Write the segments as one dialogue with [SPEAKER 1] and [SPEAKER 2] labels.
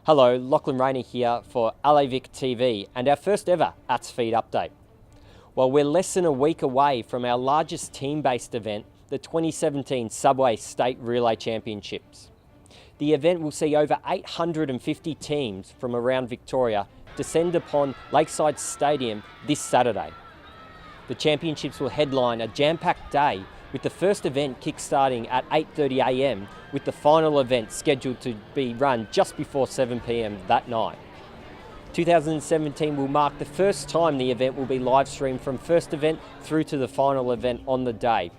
[SPEAKER 1] Hello, Lachlan Rayner here for LAVicTV and our first ever ATHS feed update. Well, we're less than a week away from our largest team-based event, the 2017 Subway State Relay Championships. The event will see over 850 teams from around Victoria descend upon Lakeside Stadium this Saturday. The championships will headline a jam-packed day, with the first event kick-starting at 8:30 a.m, with the final event scheduled to be run just before 7 p.m. that night. 2017 will mark the first time the event will be live streamed from first event through to the final event on the day.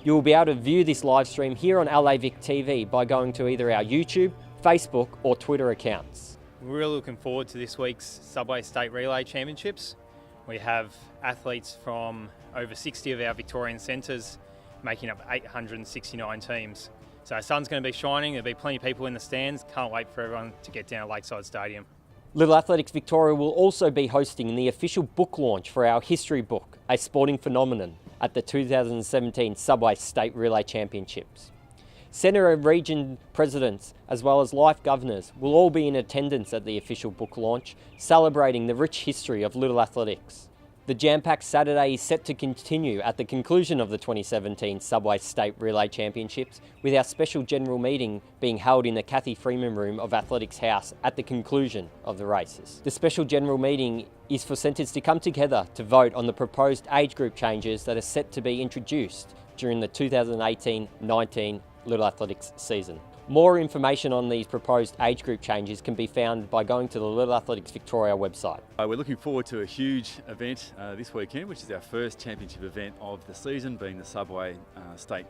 [SPEAKER 1] You will be able to view this live stream here on LAVicTV by going to either our YouTube, Facebook or Twitter accounts.
[SPEAKER 2] We're really looking forward to this week's Subway State Relay Championships. We have athletes from over 60 of our Victorian centres making up 869 teams. So our sun's going to be shining, there'll be plenty of people in the stands. Can't wait for everyone to get down to Lakeside Stadium.
[SPEAKER 1] Little Athletics Victoria will also be hosting the official book launch for our history book, A Sporting Phenomenon, at the 2017 Subway State Relay Championships. Centre and region presidents, as well as life governors, will all be in attendance at the official book launch, celebrating the rich history of Little Athletics. The jam-packed Saturday is set to continue at the conclusion of the 2017 Subway State Relay Championships, with our special general meeting being held in the Cathy Freeman Room of Athletics House at the conclusion of the races. The special general meeting is for centres to come together to vote on the proposed age group changes that are set to be introduced during the 2018-19 Little Athletics season. More information on these proposed age group changes can be found by going to the Little Athletics Victoria website.
[SPEAKER 3] We're looking forward to a huge event this weekend, which is our first championship event of the season, being the Subway State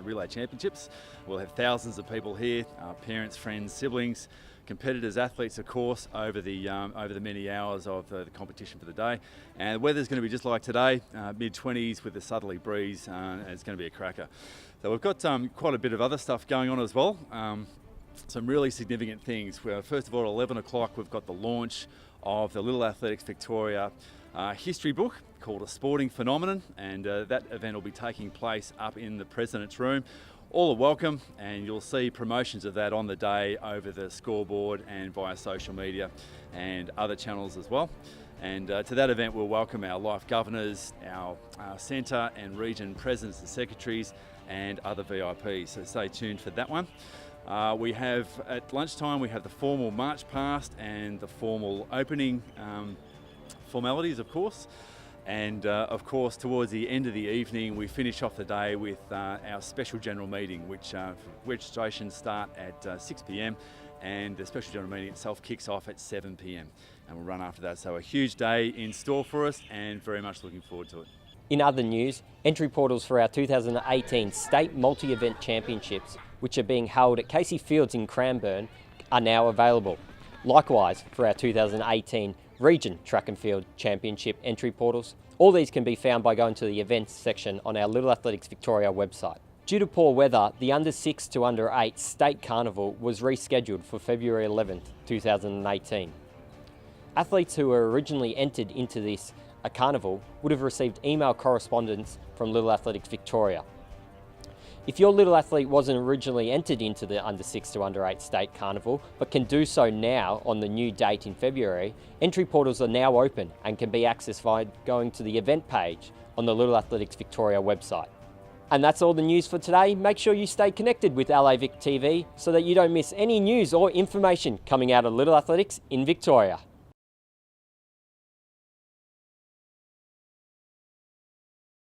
[SPEAKER 3] Relay Championships. We'll have thousands of people here, parents, friends, siblings, competitors, athletes, of course, over the many hours of the competition for the day. And the weather's going to be just like today, mid-20s with a southerly breeze, and it's going to be a cracker. So we've got quite a bit of other stuff going on as well. Some really significant things. First of all, at 11 o'clock, we've got the launch of the Little Athletics Victoria history book called A Sporting Phenomenon, and that event will be taking place up in the President's Room. All are welcome, and you'll see promotions of that on the day over the scoreboard and via social media and other channels as well. And to that event, we'll welcome our life governors, our centre and region presidents and secretaries, and other VIPs. So stay tuned for that one. We have, at lunchtime, we have the formal march past and the formal opening formalities, of course. And of course, towards the end of the evening, we finish off the day with our special general meeting, which registrations start at 6 p.m. and the special general meeting itself kicks off at 7 p.m. and we'll run after that. So a huge day in store for us, and very much looking forward to it.
[SPEAKER 1] In other news, entry portals for our 2018 State Multi-Event Championships, which are being held at Casey Fields in Cranbourne, are now available. Likewise, for our 2018 Region Track and Field Championship entry portals, all these can be found by going to the events section on our Little Athletics Victoria website. Due to poor weather, the under 6 to under 8 State Carnival was rescheduled for February 11th, 2018. Athletes who were originally entered into this carnival would have received email correspondence from Little Athletics Victoria. If your little athlete wasn't originally entered into the under 6 to under 8 State Carnival, but can do so now on the new date in February, entry portals are now open and can be accessed by going to the event page on the Little Athletics Victoria website. And that's all the news for today. Make sure you stay connected with LAVicTV so that you don't miss any news or information coming out of Little Athletics in Victoria.